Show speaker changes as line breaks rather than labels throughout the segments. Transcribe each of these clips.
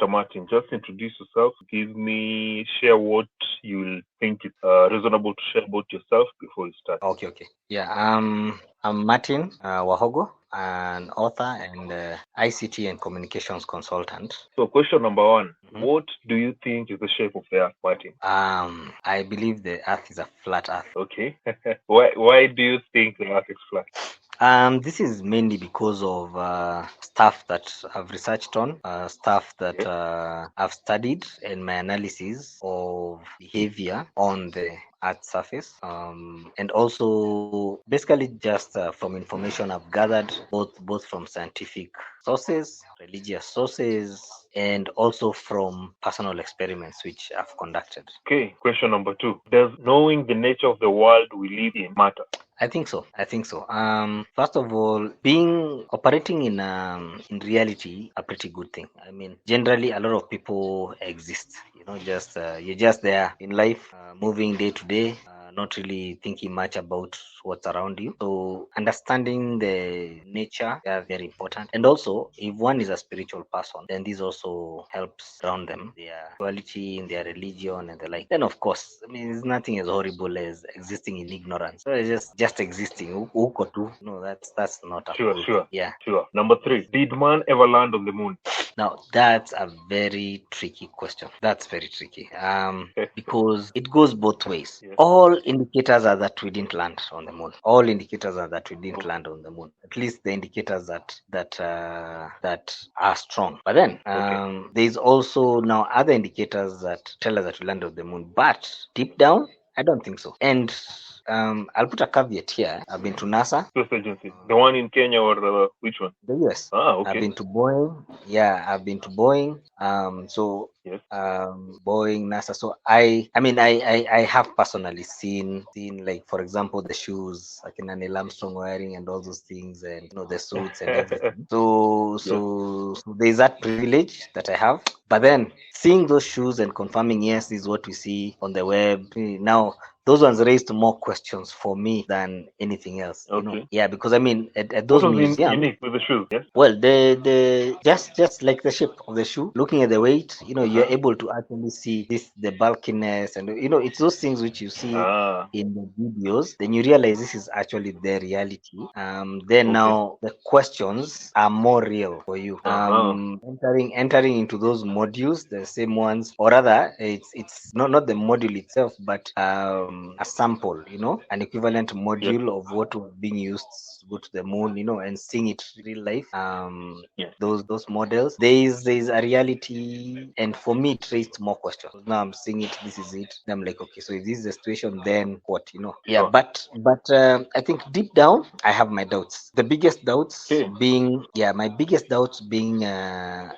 Mr. Martin, just introduce yourself. Share what you will think is reasonable to share about yourself before you start.
Okay. Yeah, I'm Martin Wahogo, an author and ICT and communications consultant.
So, question number one:
Mhm.
What do you think is the shape of the Earth, Martin?
I believe the Earth is a flat Earth.
Okay. Why do you think the Earth is flat?
This is mainly because of stuff that I've researched on, stuff that
Yes.
I've studied in my analysis of behavior on the Earth's surface, and also basically just from information I've gathered, both from scientific sources, religious sources, and also from personal experiments which I've conducted.
Okay. Question number two: Does knowing the nature of the world we live in matter?
I think so. First of all, being operating in reality, a pretty good thing. I mean, generally, a lot of people exist. Just you're just there in life, moving day to day, not really thinking much about what's around you. So, understanding the nature are very important. And also, if one is a spiritual person, then this also helps ground them, their spirituality, in their religion, and the like. Then, of course, I mean, it's nothing as horrible as existing in ignorance. So it's just existing. Uko tu. No, that's not a
Sure,
cool thing.
sure,
Yeah.
sure. Number three: Did man ever land on the moon?
Now that's a very tricky question. That's very tricky. Because it goes both ways.
Yes.
All indicators are that we didn't land on the moon. All indicators are that we didn't
Oh,
land on the moon. At least the indicators that are strong. But then
okay.
there's also now other indicators that tell us that we landed on the moon. But deep down, I don't think so. And I'll put a caveat here. I've been to NASA,
Space agency. The one in Kenya or which one?
the US.
Ah,
I've
okay.
been to Boeing. Yeah, I've been to Boeing. So
Yes.
Boeing, NASA. So I have personally seen, like, for example, the shoes like Neil Armstrong wearing and all those things, and the suits and everything. So
Yes.
so so there's that privilege that I have. But then seeing those shoes and confirming, yes, this is what we see on the web now. Those ones raised more questions for me than anything else.
Okay.
Yeah, because I mean, at
What
those
was
museums,
unique with the shoes? Yes.
well, the just like the shape of the shoe, looking at the weight, you're
Uh-huh.
able to actually see the bulkiness, and it's those things which you see
Ah.
in the videos. Then you realize this is actually the reality. Then
Okay.
now the questions are more real for you.
Uh-huh.
Entering into those modules, the same ones, or rather, it's not the module itself, but a sample, an equivalent
Yes.
module of what was being used to go to the moon, and seeing it in real life.
Yes.
Those models. There is a reality, and for me, it raised more questions. Now I'm seeing it. This is it. Then I'm like, okay, so if this is the situation, then what? Yeah,
Sure.
but I think deep down, I have my doubts. The biggest doubts
Okay.
being, yeah, my biggest doubts being,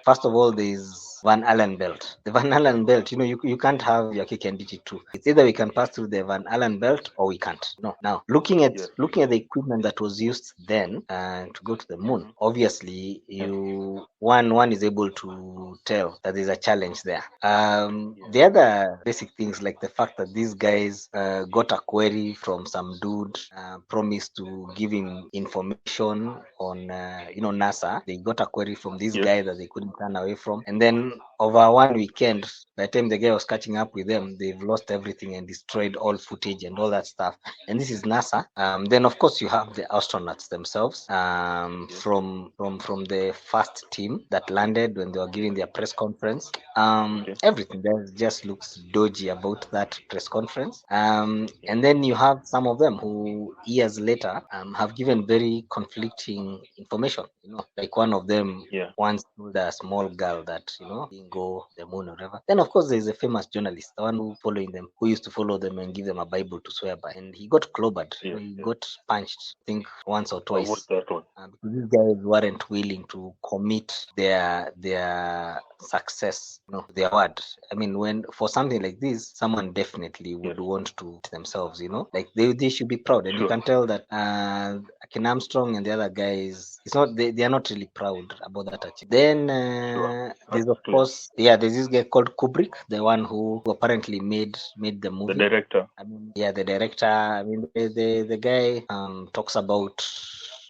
first of all, there's Van Allen belt. The Van Allen belt, you can't have your cake and eat it too. It's either we can pass through the Van Allen belt or we can't. No. Now, looking at
Yes.
looking at the equipment that was used then to go to the moon, obviously
Yes.
one is able to tell that there's a challenge there.
Yes.
The other basic things, like the fact that these guys got a query from some dude, promised to give him information on NASA. They got a query from this
Yes.
guy that they couldn't turn away from, and then over one weekend, by the time the guy was catching up with them, they've lost everything and destroyed all footage and all that stuff. And this is NASA. Then of course you have the astronauts themselves,
Yes.
from the first team that landed when they were giving their press conference.
Okay.
Everything there just looks dodgy about that press conference.
Yes.
And then you have some of them who years later have given very conflicting information. Like one of them
Yeah.
once told a small girl that didn't go the moon or whatever. Then of course there's a famous journalist, the one who used to follow them and give them a Bible to swear by, and he got clobbered.
Yes.
He
Yes.
got punched, I think once or
Oh, what's
twice,
that one?
because these guys weren't willing to commit their success, their word. I mean, when for something like this, someone definitely
Yes.
would want to themselves, like they should be proud, and you
Sure.
can tell that Ken Armstrong and the other guys, it's not they are not really proud about that achievement. Then
Sure. That's
there's of
clear.
course, yeah, there's this guy called Kubrick, the one who apparently made the
The
movie.
director.
I mean, yeah, the director. I mean, the guy talks about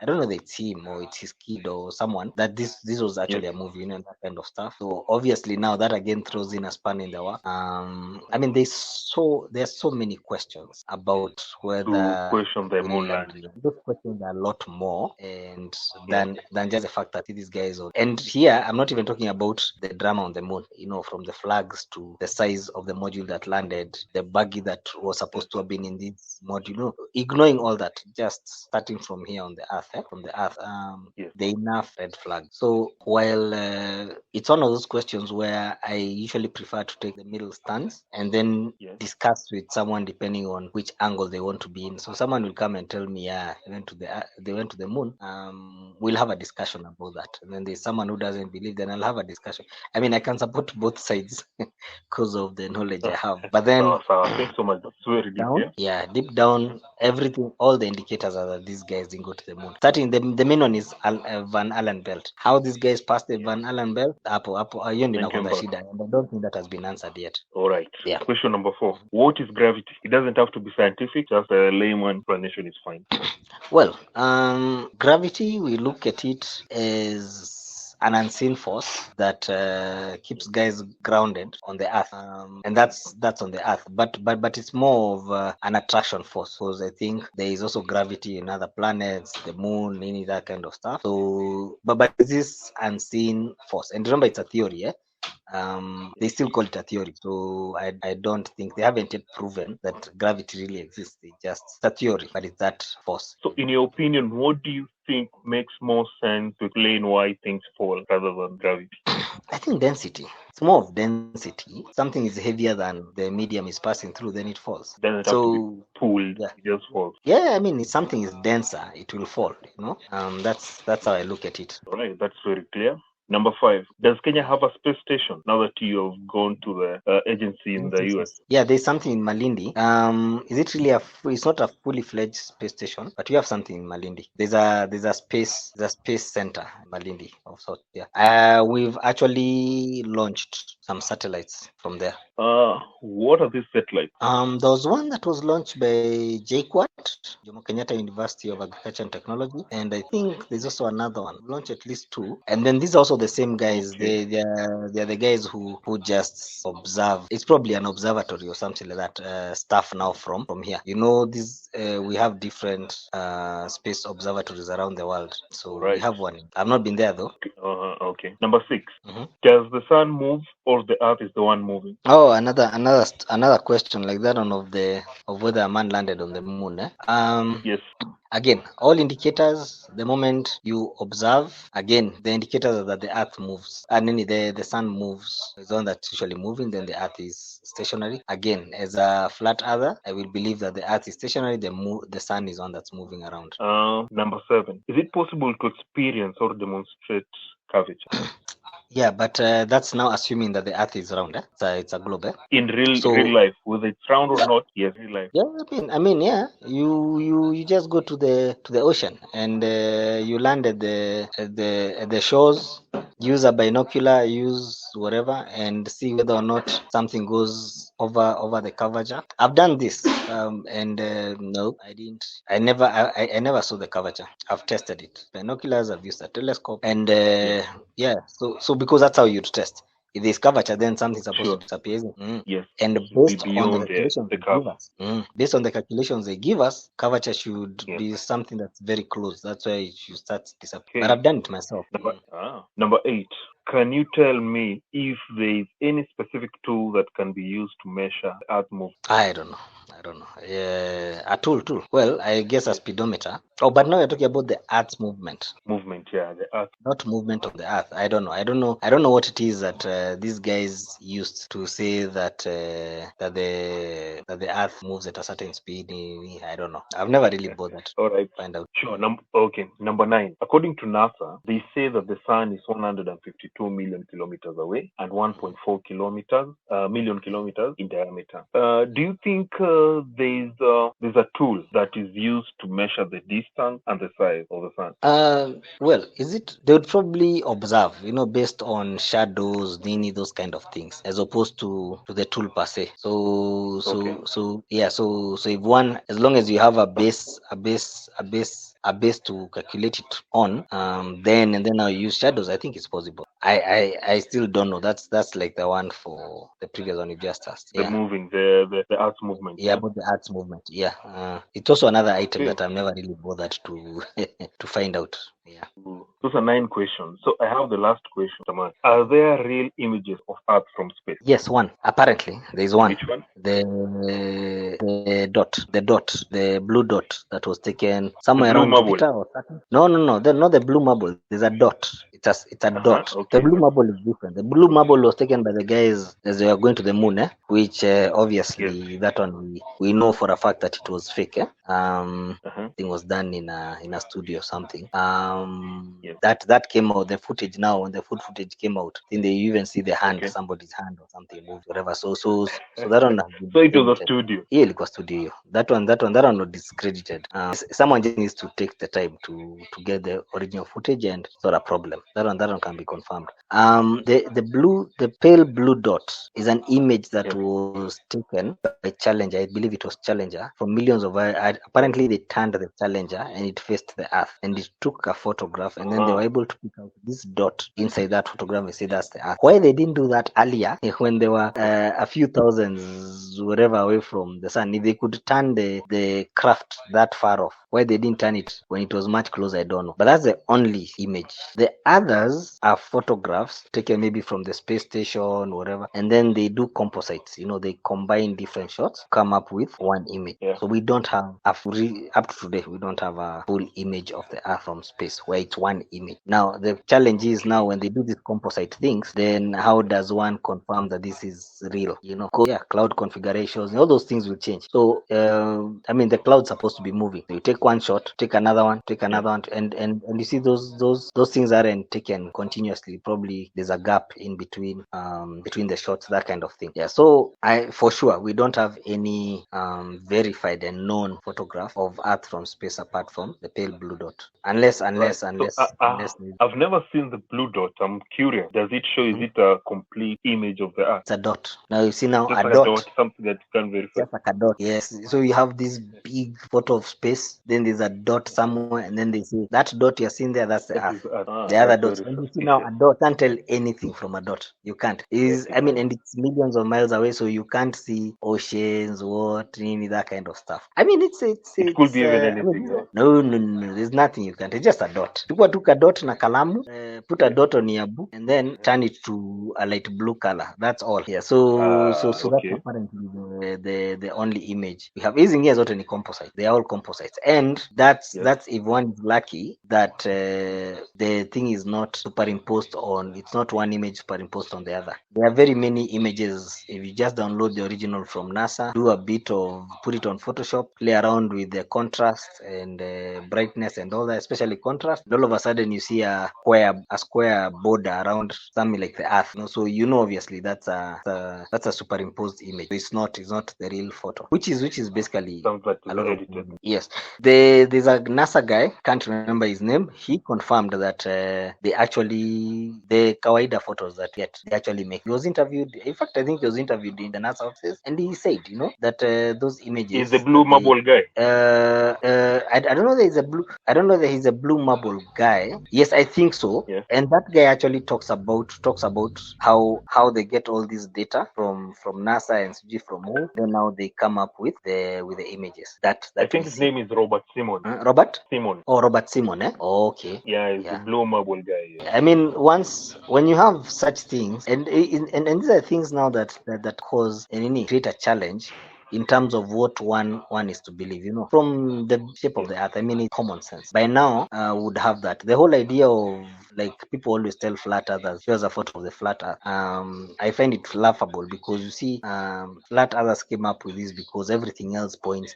I don't know that it's him or it's his kid or someone, that this was actually a movie, that kind of stuff. So obviously now that again throws in a span in the work. I mean, there's so many questions about
To
whether
question the
we
moon
land.
landing.
Those questions are a lot more, and
Yes.
than just the fact that these guys on. And here I'm not even talking about the drama on the moon. From the flags to the size of the module that landed, the buggy that was supposed to have been in this module. Ignoring all that, just starting from here on the earth, from the earth,
Yes.
the enough red flag. So while it's one of those questions where I usually prefer to take the middle stance and then
Yes.
discuss with someone depending on which angle they want to be in. So someone will come and tell me, yeah, they went to the moon. We'll have a discussion about that. And then there's someone who doesn't believe, then I'll have a discussion. I mean, I can support both sides because of the knowledge I have. But then
Thanks so much. That's very deep,
down,
yeah.
deep down, everything, all the indicators are that these guys didn't go to the moon. Starting the main one is Van Allen belt. How these guys passed the Van Allen belt, hiyo ndio
Then came
inakuanga
back.
shida, and I don't think that has been answered yet.
All right.
Yeah.
Question number 4. What is gravity? It doesn't have to be scientific. Just a layman explanation is fine.
Well, gravity, we look at it as an unseen force that keeps guys grounded on the earth, and that's on the earth. But it's more of an attraction force. Because I think there is also gravity in other planets, the moon, any that kind of stuff. So, but this unseen force, and remember, it's a theory, yeah. They still call it a theory, so I don't think they haven't yet proven that gravity really exists. It's just a theory, but it's that force.
So, in your opinion, what do you think makes more sense to explain why things fall rather than gravity?
I think density. It's more of density. Something is heavier than the medium is passing through, then it falls.
Doesn't have to be
So
pulled.
yeah,
It just falls.
yeah. I mean, if something is denser, it will fall. That's how I look at it.
All right, that's very clear. Number 5. Does Kenya have a space station now that you have gone to the agency in the US?
Yeah, there's something in Malindi. Is it really it's not a fully fledged space station, but we have something in Malindi. There's a space center in Malindi of sorts. Yeah. We've actually launched some satellites from there.
What are these satellites?
There was one that was launched by JKUAT, Jomo Kenyatta University of Agriculture and Technology, and I think there's also another one. We launched at least 2, and then these are also the same guys.
Okay.
They're the guys who just observe. It's probably an observatory or something like that. Staff now from here. This we have different space observatories around the world. So we
Right.
have one. I've not been there though.
Okay. Number 6.
Mhm.
Does the sun move or the earth is the one moving?
Oh, another question like that one of whether a man landed on the moon.
Yes.
Again, all indicators, the moment you observe, again, the indicators are that the earth moves. And then the sun moves, is the one that's usually moving, then the earth is stationary. Again, as a flat earther, I will believe that the earth is stationary, the sun is one that's moving around.
Number 7. Is it possible to experience or demonstrate curvature?
Yeah, but that's now assuming that the earth is round. It's a globe.
In real
So
life, whether it's round or not, yes, real life.
yeah, yeah. You just go to the ocean and you land at the shores. Use a binocular, use whatever, and see whether or not something goes over the curvature. I've done this, and no, I didn't. I never saw the curvature. I've tested it. Binoculars. I've used a telescope, and yeah. So because that's how you'd test. If there's curvature, then something's supposed to disappear.
Yes.
And
Be
based on the
beyond
calculations
the
they
curve.
give us, based on the calculations they give us, curvature should
Yes.
be something that's very close. That's why it should start disappearing.
Okay.
But I've done it myself.
Number 8. Can you tell me if there is any specific tool that can be used to measure earth movement?
I don't know. A tool. Well, I guess a speedometer. Oh, but now you're talking about the Earth's movement.
Movement, yeah, the earth.
Not movement of the Earth. I don't know what it is that these guys used to say that the Earth moves at a certain speed. I don't know. I've never really bothered
All right.
to find out.
Sure. Okay. Number 9. According to NASA, they say that the sun is 152 million kilometers away and 1.4 million kilometers in diameter. Do you think there's a tool that is used to measure the distance and the size of the sun?
Well, they would probably observe, based on shadows, those kind of things, as opposed to the tool per se. So
Okay.
so yeah, so if one, as long as you have a base a base to calculate it on, then now use shadows, I think it's possible. I still don't know. That's like the one for the previous one you just asked.
The
Yeah.
moving, the Earth's movement.
Yeah, about the arts movement. Yeah, it's also another item
Okay.
that I've never really bothered to to find out. Yeah.
Those are 9 questions. So I have the last question, Taman. Are there real images of Earth from space?
Yes, one. Apparently, there is one.
Which one?
The blue dot that was taken
The
somewhere
blue
around
marble.
Jupiter or Saturn. No, not the blue marble. There's a dot. It's a dot.
Okay.
The blue marble is different. The blue marble was taken by the guys as they were going to the moon, which obviously that one we know for a fact that it was fake. Thing was done in a studio or something.
Yes.
That came out. The footage now, when the full footage came out, then they even see the hand,
Okay.
somebody's hand or something moved, whatever. So that one has been
So it was a
discredited.
studio.
Yeah, it was studio. That one was discredited. Someone just needs to take the time to get the original footage, and it's not a problem. That one can be confirmed. The pale blue dot is an image that
Yes.
was taken by Challenger. I believe it was Challenger from millions of apparently they turned the Challenger and it faced the Earth, and it took a photograph, and then they were able to pick out this dot inside that photograph and say that's the Earth. Why they didn't do that earlier, when they were a few thousands whatever away from the sun? If they could turn the craft that far off, why they didn't turn it when it was much closer, I don't know. But that's the only image. The others are photographs taken maybe from the space station, whatever, and then they do composites. They combine different shots, come up with one image.
Yeah.
So we don't have up to today, we don't have a full image of the Earth from space where it's one image. Now the challenge is, now when they do these composite things, then how does one confirm that this is real? Cloud configurations, all those things will change. So the cloud's supposed to be moving. So you take one shot, take another one, and you see those things aren't taken continuously. Probably there's a gap in between the shots, that kind of thing. Yeah. So for sure we don't have any verified and known photograph of Earth from space apart from the pale blue dot, unless
I've never seen the blue dot. I'm curious. Does it show? Is it a complete image of the Earth?
It's a dot. Now you see now
Just
a
like
dot.
Something that you can verify.
Just like a dot. Yes. So you have this big photo of space, then there's a dot somewhere, and then they say that dot you're seeing there, that's the Earth. The other dots. And you see now a dot can't tell anything from a dot. You can't. And it's millions of miles away, so you can't see oceans, water, that kind of stuff.
It could be even anything.
No. There's nothing you can't. It's just a dot. People took a dot na kalamu, put a dot on your book, and then turn it to a light blue color. That's all. Yeah. So that's apparently the only image we have. Hizi zingine zote ni composite. They are all composites, and that's if one is lucky that the thing is not superimposed on. It's not one image superimposed on the other. There are very many images. If you just download the original from NASA, do a bit of put it on Photoshop, play around with the contrast and brightness and all that, especially contrast. And all of a sudden you see a square border around something like the Earth. So obviously that's a superimposed image. So it's not the real photo, which is basically
sounds like
a lot of
edited.
Yes. There's a NASA guy, can't remember his name. He confirmed that the kawaida photos that they actually make. He was interviewed. In fact, I think he was interviewed in the NASA office, and he said, that those images.
Is the blue marble guy?
I don't know that he's a blue. I don't know that he's a blue marble guy. Yes, I think so.
Yeah.
And that guy actually talks about how they get all this data from NASA and from who. Then now they come up with the images. That
I think his name is Robert Simon.
Robert
Simon.
Oh, Robert Simon. Okay.
Yeah, he's the blue marble guy. Yeah.
When you have such things, and these are things now that cause and create a challenge in terms of what one is to believe, from the shape of the Earth. It's common sense. By now, would have that. The whole idea of, like, people always tell flat earthers, here's a photo of the flat earth. I find it laughable because you see, flat earthers came up with this because everything else points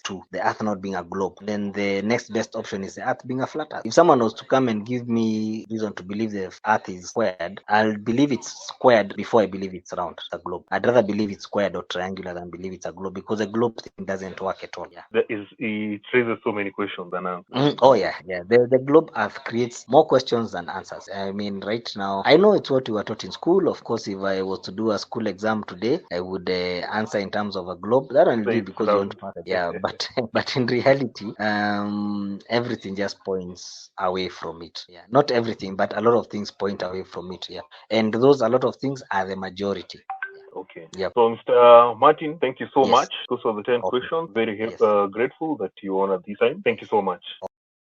to the Earth not being a globe. Then the next best option is the Earth being a flat earth. If someone was to come and give me reason to believe the Earth is squared, I'll believe it's squared before I believe it's round, a globe. I'd rather believe it's squared or triangular than believe it's a globe, because a globe thing doesn't work at all.
It raises so many questions now.
Oh yeah. The globe Earth creates more questions questions and answers. I mean, right now, I know it's what we were taught in school. Of course, if I was to do a school exam today, I would answer in terms of a globe. That one will be
Safe,
because you want
loud.
to pass it. Yeah, but but in reality, everything just points away from it. Yeah, not everything, but a lot of things point away from it. Yeah, and those a lot of things are the majority.
Okay.
Yep.
So, Mr. Martin, thank you so
Yes.
much. Those are the 10
Okay.
questions. Very
Yes.
grateful that you honored this time. Thank you so much.